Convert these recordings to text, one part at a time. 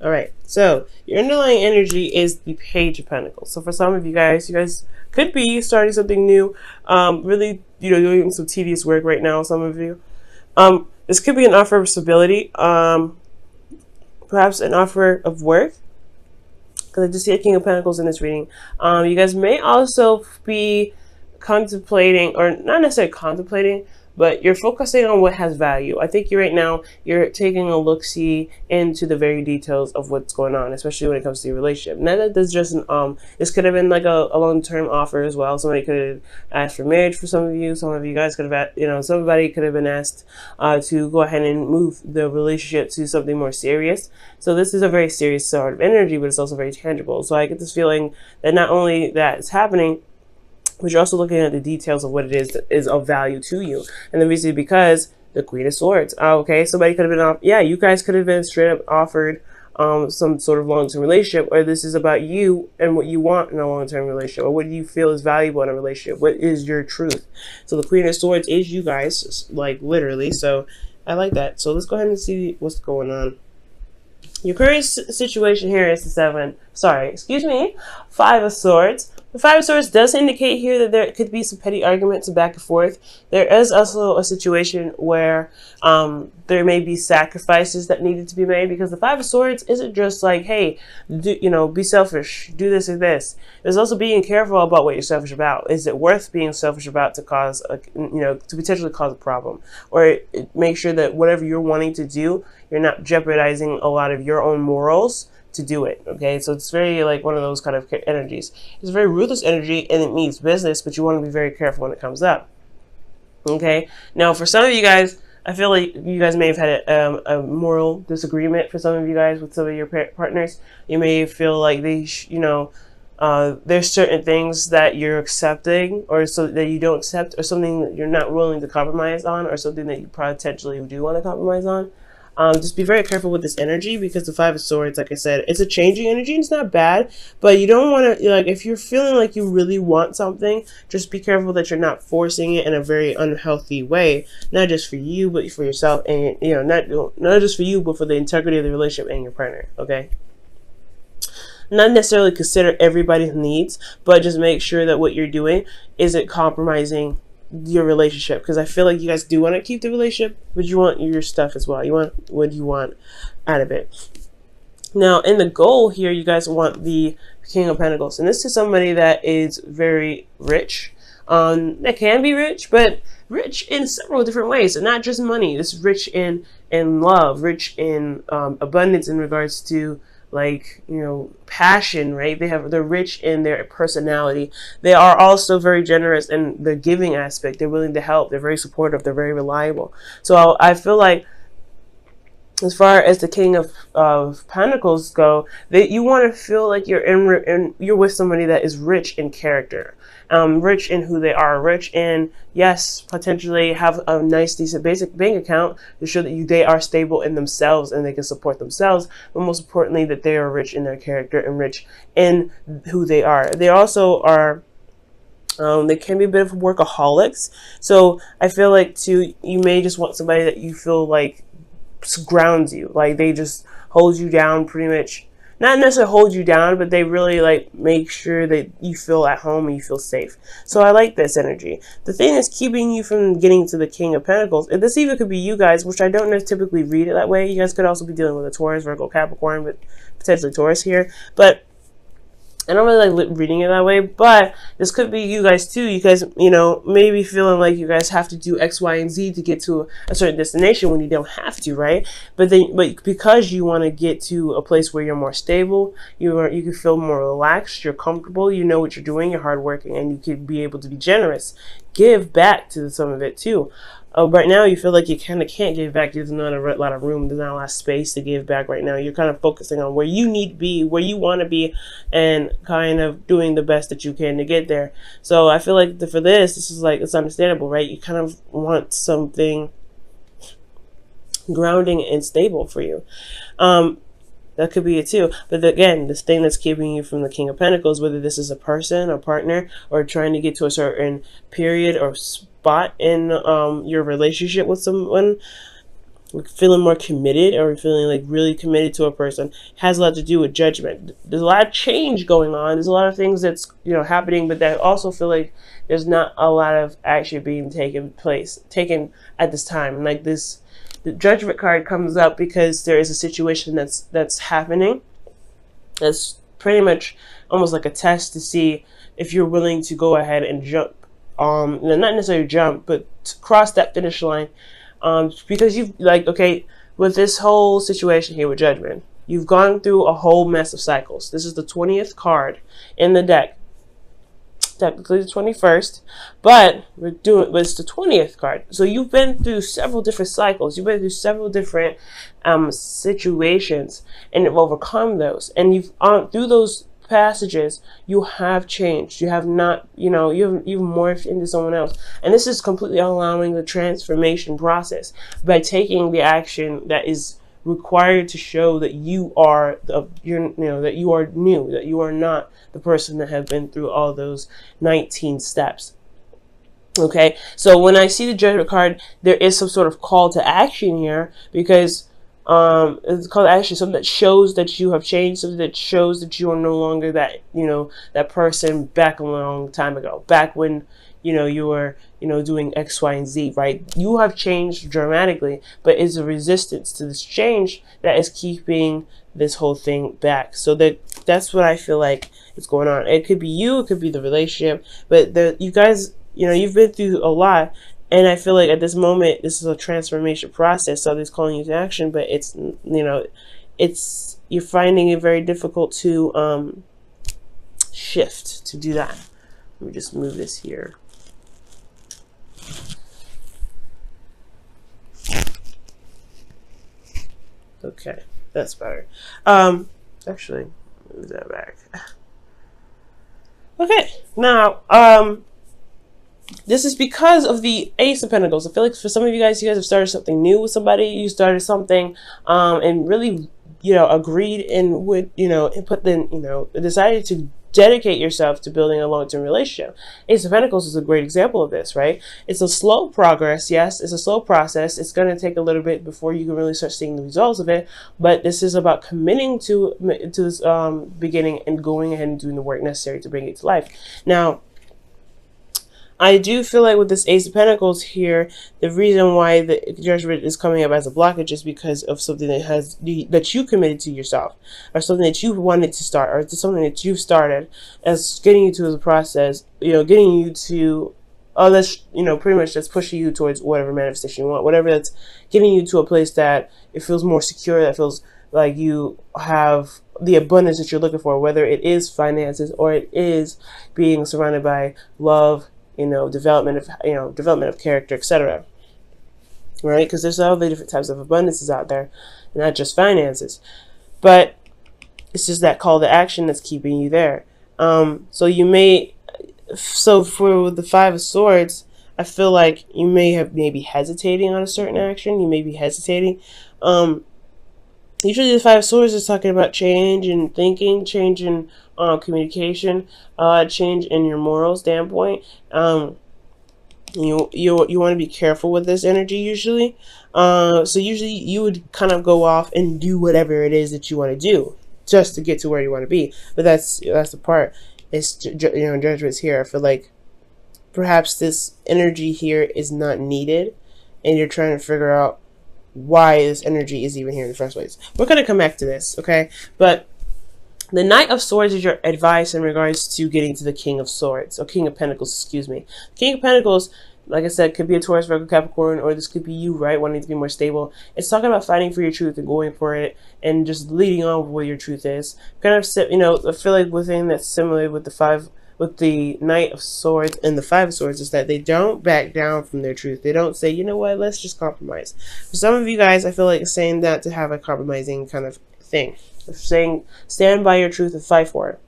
All right, so your underlying energy is the Page of Pentacles. So for some of you guys could be starting something new, really, doing some tedious work right now. Some of you, this could be an offer of stability, perhaps an offer of work. Because I just see a King of Pentacles in this reading. You guys may also be contemplating, or not necessarily contemplating, but you're focusing on what has value. I think right now you're taking a look-see into the very details of what's going on, especially when it comes to your relationship. Now that this just this could have been like a long-term offer as well. Somebody could have asked for marriage for some of you. Some of you guys could have, somebody could have been asked to go ahead and move the relationship to something more serious. So this is a very serious sort of energy, but it's also very tangible. So I get this feeling that not only that it's happening, but you're also looking at the details of what it is that is of value to you. And the reason because the Queen of Swords. Okay, somebody could have been you guys could have been straight up offered some sort of long-term relationship, or this is about you and what you want in a long-term relationship, or what you feel is valuable in a relationship. What is your truth? So the Queen of Swords is you guys, like literally. So I like that. So let's go ahead and see what's going on. Your current situation here is the Five of Swords. The Five of Swords does indicate here that there could be some petty arguments back and forth. There is also a situation where there may be sacrifices that needed to be made, because the Five of Swords isn't just like, hey, be selfish, do this or this. There's also being careful about what you're selfish about. Is it worth being selfish about to cause to potentially cause a problem, or make sure that whatever you're wanting to do, you're not jeopardizing a lot of your own morals to do it. Okay, so it's very like one of those kind of energies. It's a very ruthless energy, and it means business, but you want to be very careful when it comes up. Okay, now for some of you guys, I feel like you guys may have had a moral disagreement for some of you guys with some of your partners. You may feel like they there's certain things that you're accepting, or so that you don't accept, or something that you're not willing to compromise on, or something that you potentially do want to compromise on. Just be very careful with this energy, because the Five of Swords, like I said, it's a changing energy. It's not bad, but you don't want to, like, if you're feeling like you really want something, just be careful that you're not forcing it in a very unhealthy way, not just for you, but for yourself, and not just for you, but for the integrity of the relationship and your partner. Okay. Not necessarily consider everybody's needs, but just make sure that what you're doing isn't compromising your relationship, because I feel like you guys do want to keep the relationship, but you want your stuff as well. You want what you want out of it. Now, in the goal here, you guys want the King of Pentacles, and this is somebody that is very rich. That can be rich, but rich in several different ways, and not just money. This is rich in love, rich in abundance in regards to, like, passion, right? They're rich in their personality. They are also very generous in the giving aspect. They're willing to help. They're very supportive. They're very reliable. So I feel like, as far as the King of Pentacles go, that you want to feel like you're with somebody that is rich in character, rich in who they are, rich in, yes, potentially have a nice, decent, basic bank account to show that they are stable in themselves and they can support themselves, but most importantly, that they are rich in their character and rich in who they are. They also are, they can be a bit of workaholics. So I feel like too, you may just want somebody that you feel like grounds you, like they just hold you down pretty much. Not necessarily hold you down, but they really like make sure that you feel at home and you feel safe. So I like this energy. The thing that's keeping you from getting to the King of Pentacles, and this even could be you guys, which I don't typically read it that way. You guys could also be dealing with a Taurus, Virgo, Capricorn, but potentially Taurus here. But I don't really like reading it that way, but this could be you guys too. You guys, maybe feeling like you guys have to do X, Y, and Z to get to a certain destination when you don't have to, right? But because you want to get to a place where you're more stable, you can feel more relaxed, you're comfortable, you know what you're doing, you're hardworking, and you can be able to be generous, give back to some of it too. Right now, you feel like you kind of can't give back. There's not a lot of room. There's not a lot of space to give back right now. You're kind of focusing on where you need to be, where you want to be, and kind of doing the best that you can to get there. So I feel like for this is like, it's understandable, right? You kind of want something grounding and stable for you. That could be it too. But again, this thing that's keeping you from the King of Pentacles, whether this is a person, a partner, or trying to get to a certain period or spot in your relationship with someone, feeling more committed, or feeling like really committed to a person, has a lot to do with judgment. There's a lot of change going on. There's a lot of things that's, you know, happening, but that also feel like there's not a lot of action being taken at this time. And like this, the judgment card comes up because there is a situation that's happening. That's pretty much almost like a test to see if you're willing to go ahead and jump. Not necessarily jump, but to cross that finish line. Because you've, like, okay, with this whole situation here with judgment, you've gone through a whole mess of cycles. This is the 20th card in the deck. Technically the 21st, but it's the 20th card. So you've been through several different cycles. You've been through several different situations, and have overcome those. And you've through those passages, you have changed. You have not, you know, you've morphed into someone else. And this is completely allowing the transformation process by taking the action that is required to show that you are that you are new, that you are not the person that have been through all those 19 steps. Okay, so when I see the judgment card, there is some sort of call to action here, because it's called action, something that shows that you have changed, something that shows that you are no longer that, you know, that person back a long time ago, back when, you know, you were, you know, doing X, Y, and Z, right? You have changed dramatically, but it's a resistance to this change that is keeping this whole thing back. So that's what I feel like is going on. It could be you, it could be the relationship, but you guys, you know, you've been through a lot. And I feel like at this moment, this is a transformation process. So it's calling you to action, but it's, you know, you're finding it very difficult to shift, to do that. Let me just move this here. Okay, that's better. Actually, move that back. Okay, now, this is because of the Ace of Pentacles. I feel like for some of you guys have started something new with somebody. You started something, and really, you know, agreed and would, you know, and decided to dedicate yourself to building a long-term relationship. Ace of Pentacles is a great example of this, right? It's a slow progress. Yes, it's a slow process. It's going to take a little bit before you can really start seeing the results of it. But this is about committing to this beginning and going ahead and doing the work necessary to bring it to life. Now, I do feel like with this Ace of Pentacles here, the reason why the judgment is coming up as a blockage is because of something that you committed to yourself, or something that you wanted to start, or something that you started as getting you to the process, you know, getting you to, that's, you know, pretty much that's pushing you towards whatever manifestation you want, whatever that's getting you to a place that it feels more secure, that feels like you have the abundance that you're looking for, whether it is finances or it is being surrounded by love, you know, development of character, etc. Right? Because there's all the different types of abundances out there, not just finances. But it's just that call to action that's keeping you there. So for the Five of Swords, I feel like you maybe hesitating on a certain action. You may be hesitating. Usually the Five of Swords is talking about change in thinking, change in communication, change in your moral standpoint. You want to be careful with this energy usually. So usually you would kind of go off and do whatever it is that you want to do just to get to where you want to be. But that's the part. It's, you know, judgments here. I feel like perhaps this energy here is not needed, and you're trying to figure out why this energy is even here in the first place. We're going to come back to this, okay? But the Knight of Swords is your advice in regards to getting to the King of Swords, or King of Pentacles, excuse me. King of Pentacles, like I said, could be a Taurus, Virgo, Capricorn, or this could be you, right, wanting to be more stable. It's talking about fighting for your truth and going for it and just leading on with what your truth is. Kind of, you know, I feel like within that's similar with the Knight of Swords and the Five of Swords is that they don't back down from their truth. They don't say, you know what, let's just compromise. For some of you guys, I feel like saying that to have a compromising kind of thing. Saying, stand by your truth and fight for it.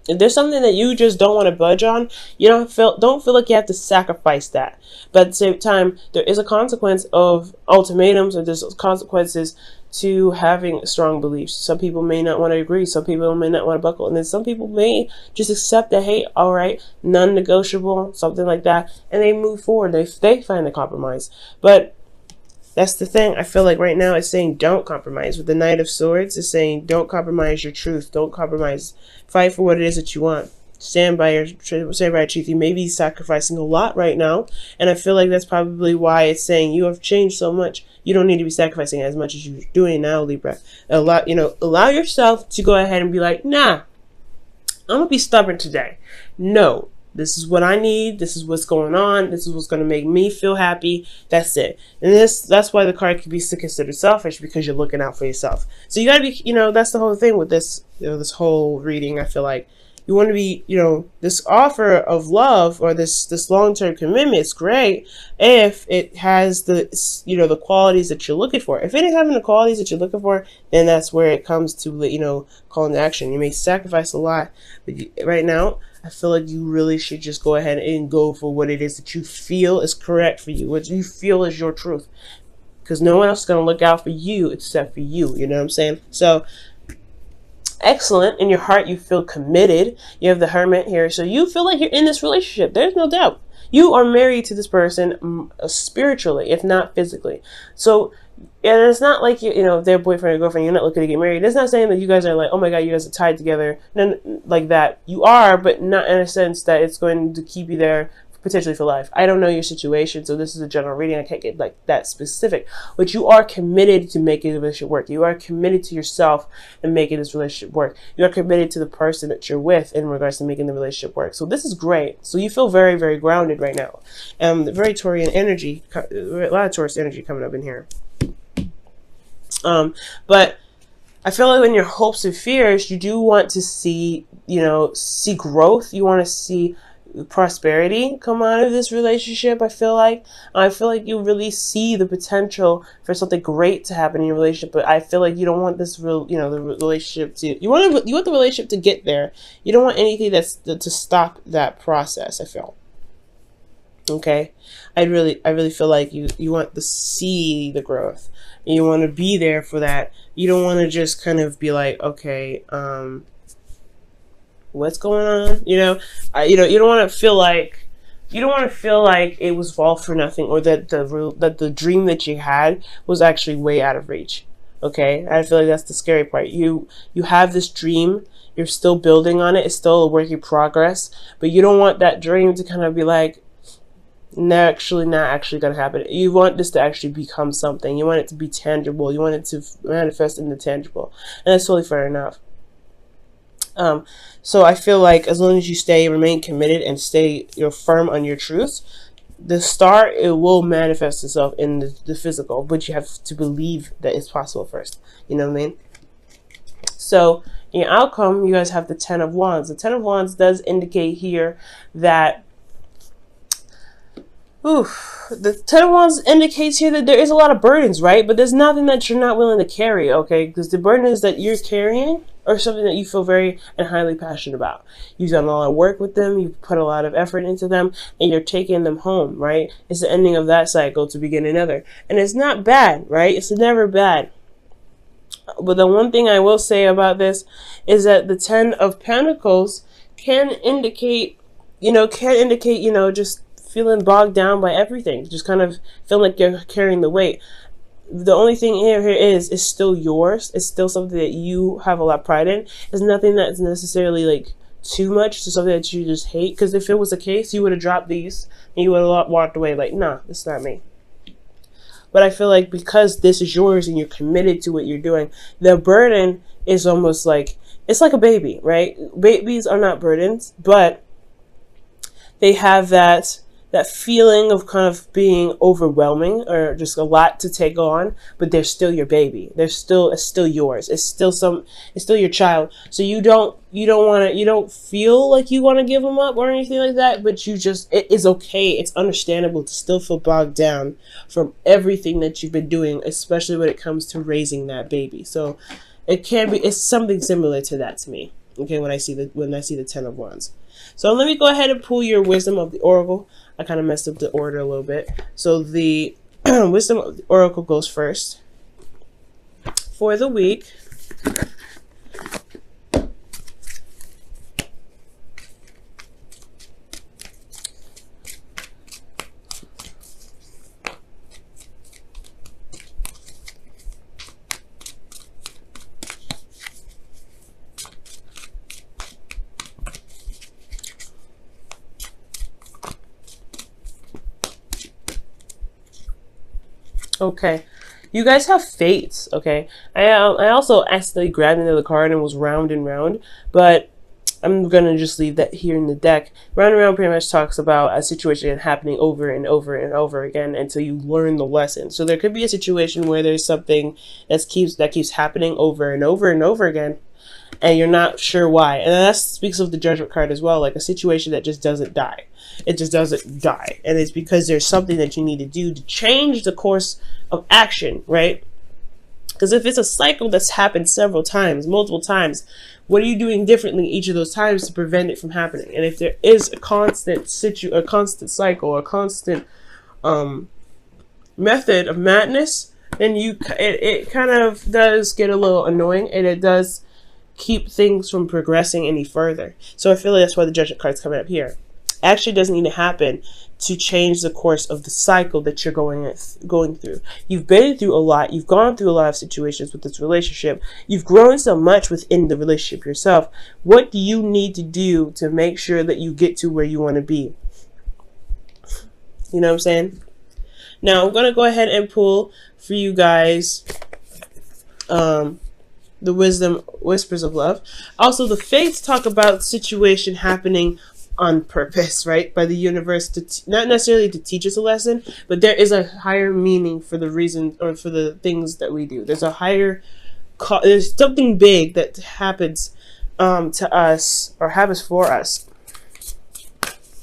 If there's something that you just don't want to budge on, you don't feel like you have to sacrifice that. But at the same time, there is a consequence of ultimatums, or there's consequences to having strong beliefs. Some people may not want to agree. Some people may not want to buckle. And then some people may just accept that, hey, all right, non-negotiable, something like that. And they move forward. They find a compromise. But That's the thing. I feel like right now it's saying don't compromise. With the Knight of Swords, it's saying don't compromise your truth. Don't compromise. Fight for what it is that you want. Stand by your truth. You may be sacrificing a lot right now, and I feel like that's probably why it's saying you have changed so much. You don't need to be sacrificing as much as you're doing now, Libra. Allow yourself to go ahead and be like, nah, I'm gonna be stubborn today. No, this is what I need. This is what's going on. This is what's going to make me feel happy. That's it. And that's why the card could be considered selfish, because you're looking out for yourself. So you got to be, that's the whole thing with this, this whole reading. I feel like you want to be, this offer of love or this long-term commitment is great if it has the, the qualities that you're looking for. If it ain't having the qualities that you're looking for, then that's where it comes to, calling to action. You may sacrifice a lot, but right now, I feel like you really should just go ahead and go for what it is that you feel is correct for you, what you feel is your truth. Because no one else is going to look out for you except for you. You know what I'm saying? So, excellent. In your heart, you feel committed. You have the Hermit here. So you feel like you're in this relationship. There's no doubt. You are married to this person spiritually, if not physically. So, and it's not like their boyfriend or girlfriend. You're not looking to get married. It's not saying that you guys are like, oh my god, you guys are tied together. None like that. You are, but not in a sense that it's going to keep you there potentially for life. I don't know your situation, so this is a general reading. I can't get like that specific. But you are committed to making the relationship work. You are committed to yourself and making this relationship work. You are committed to the person that you're with in regards to making the relationship work. So this is great. So you feel very, very grounded right now. Very Taurian energy, a lot of Taurus energy coming up in here. But I feel like in your hopes and fears, you do want to see, see growth. You want to see prosperity come out of this relationship. I feel like you really see the potential for something great to happen in your relationship, but I feel like you don't want this the relationship to, you want the relationship to get there. You don't want anything to stop that process, I feel. Okay, I really feel like you want to see the growth. You want to be there for that. You don't want to just kind of be like, okay, what's going on? You don't want to feel like it was all for nothing, or that the dream that you had was actually way out of reach. Okay, I feel like that's the scary part. You have this dream. You're still building on it. It's still a work in progress, but you don't want that dream to kind of be like, not actually gonna happen. You want this to actually become something. You want it to be tangible. You want it to manifest in the tangible, and that's totally fair enough. So I feel like as long as you remain committed and stay firm on your truth, the star, it will manifest itself in the physical, but you have to believe that it's possible first. You know what I mean? So in your outcome, you guys have the Ten of Wands. The Ten of Wands does indicate here that the Ten of Wands indicates here that there is a lot of burdens, right? But there's nothing that you're not willing to carry, okay? Because the burdens that you're carrying are something that you feel very and highly passionate about. You've done a lot of work with them, you've put a lot of effort into them, and you're taking them home, right? It's the ending of that cycle to begin another. And it's not bad, right? It's never bad. But the one thing I will say about this is that the Ten of Pentacles can indicate, just feeling bogged down by everything, just kind of feeling like you're carrying the weight. The only thing here is still yours. It's still something that you have a lot of pride in. It's nothing that's necessarily like too much to something that you just hate. Because if it was the case, you would have dropped these and you would have walked away like, nah, this is not me. But I feel like because this is yours and you're committed to what you're doing, the burden is almost like, it's like a baby, right? Babies are not burdens, but they have that feeling of kind of being overwhelming or just a lot to take on, but they're still your baby. It's still yours. It's still your child. So you don't feel like you want to give them up or anything like that, but it is okay. It's understandable to still feel bogged down from everything that you've been doing, especially when it comes to raising that baby. So it's something similar to that to me. Okay, when I see the Ten of Wands. So let me go ahead and pull your Wisdom of the Oracle. I kind of messed up the order a little bit. So the Wisdom of the Oracle goes first for the week. Okay. You guys have fates, okay? I also accidentally grabbed another card and was round and round, but I'm gonna just leave that here in the deck. Round and round pretty much talks about a situation happening over and over and over again until you learn the lesson. So there could be a situation where there's something that keeps happening over and over and over again, and you're not sure why. And that speaks of the Judgment card as well, like a situation that just doesn't die. It just doesn't die. And it's because there's something that you need to do to change the course of action, right? Because if it's a cycle that's happened several times, multiple times, what are you doing differently each of those times to prevent it from happening? And if there is a constant cycle, a constant method of madness, then it kind of does get a little annoying, and it does keep things from progressing any further. So I feel like that's why the Judgment card's coming up here. Actually doesn't need to happen to change the course of the cycle that you're going through. You've been through a lot. You've gone through a lot of situations with this relationship. You've grown so much within the relationship yourself. What do you need to do to make sure that you get to where you want to be? You know what I'm saying? Now I'm going to go ahead and pull for you guys the Wisdom Whispers of Love. Also, the Fates talk about situation happening on purpose, right, by the universe, to not necessarily to teach us a lesson, but there is a higher meaning for the reason or for the things that we do. There's a higher there's something big that happens to us, or happens for us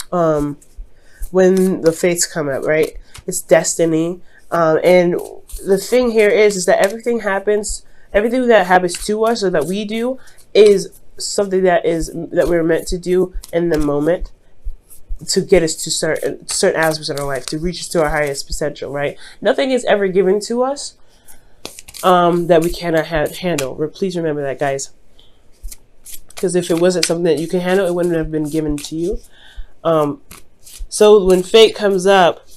when the fates come up, right? It's destiny. And the thing here is that everything that happens to us or that we do is something that we're meant to do in the moment to get us to certain aspects in our life, to reach us to our highest potential, right? Nothing is ever given to us that we cannot handle. Please remember that, guys, because if it wasn't something that you can handle, it wouldn't have been given to you. So when fate comes up,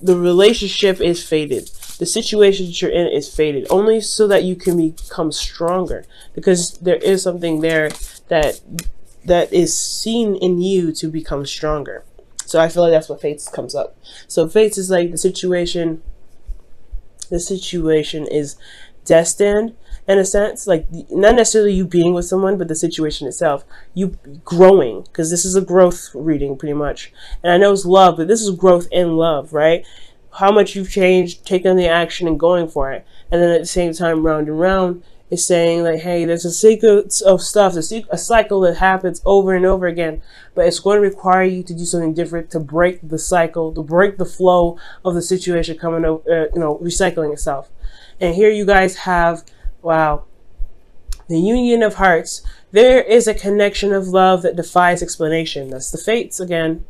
the relationship is fated. The situation that you're in is fated, only so that you can become stronger, because there is something there that is seen in you to become stronger. So I feel like that's what fates comes up. So fates is like the situation is destined in a sense, like not necessarily you being with someone, but the situation itself, you growing, because this is a growth reading pretty much. And I know it's love, but this is growth in love, right? How much you've changed, taking the action and going for it. And then at the same time, round and round is saying like, hey, there's a sequence of stuff, a cycle that happens over and over again, but it's going to require you to do something different to break the cycle, to break the flow of the situation coming over, recycling itself. And here you guys have, wow, the union of hearts. There is a connection of love that defies explanation. That's the fates again.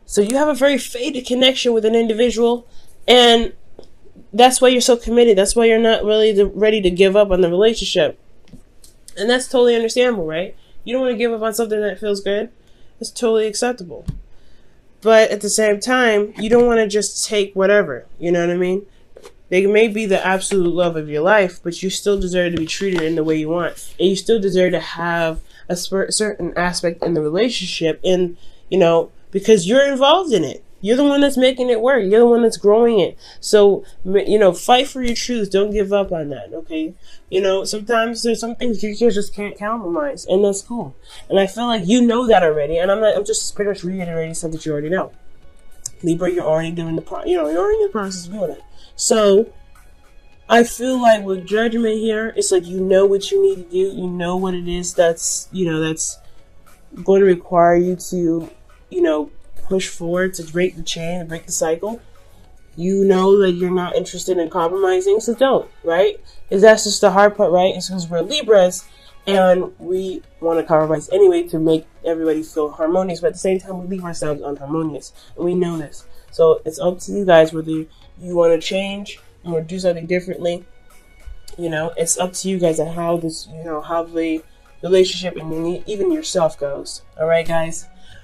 So you have a very fated connection with an individual, and that's why you're so committed. That's why you're not really ready to give up on the relationship. And that's totally understandable, right? You don't want to give up on something that feels good. It's totally acceptable. But at the same time, you don't want to just take whatever. You know what I mean? They may be the absolute love of your life, but you still deserve to be treated in the way you want. And you still deserve to have a certain aspect in the relationship, and, because you're involved in it. You're the one that's making it work. You're the one that's growing it. So, fight for your truth. Don't give up on that, okay? Sometimes there's some things you just can't compromise, and that's cool. And I feel like you know that already, and I'm just pretty much reiterating something you already know. Libra, you're already doing you're already in the process of doing it. So, I feel like with Judgment here, it's like you know what you need to do. You know what it is that's going to require you to, push forward, to break the chain and break the cycle. You know that you're not interested in compromising, so don't, right? Because that's just the hard part, right? It's because we're Libras, and we want to compromise anyway to make everybody feel harmonious, but at the same time, we leave ourselves unharmonious, and we know this. So it's up to you guys whether you want to change or do something differently. It's up to you guys on how this, how the relationship and even yourself goes. All right, guys.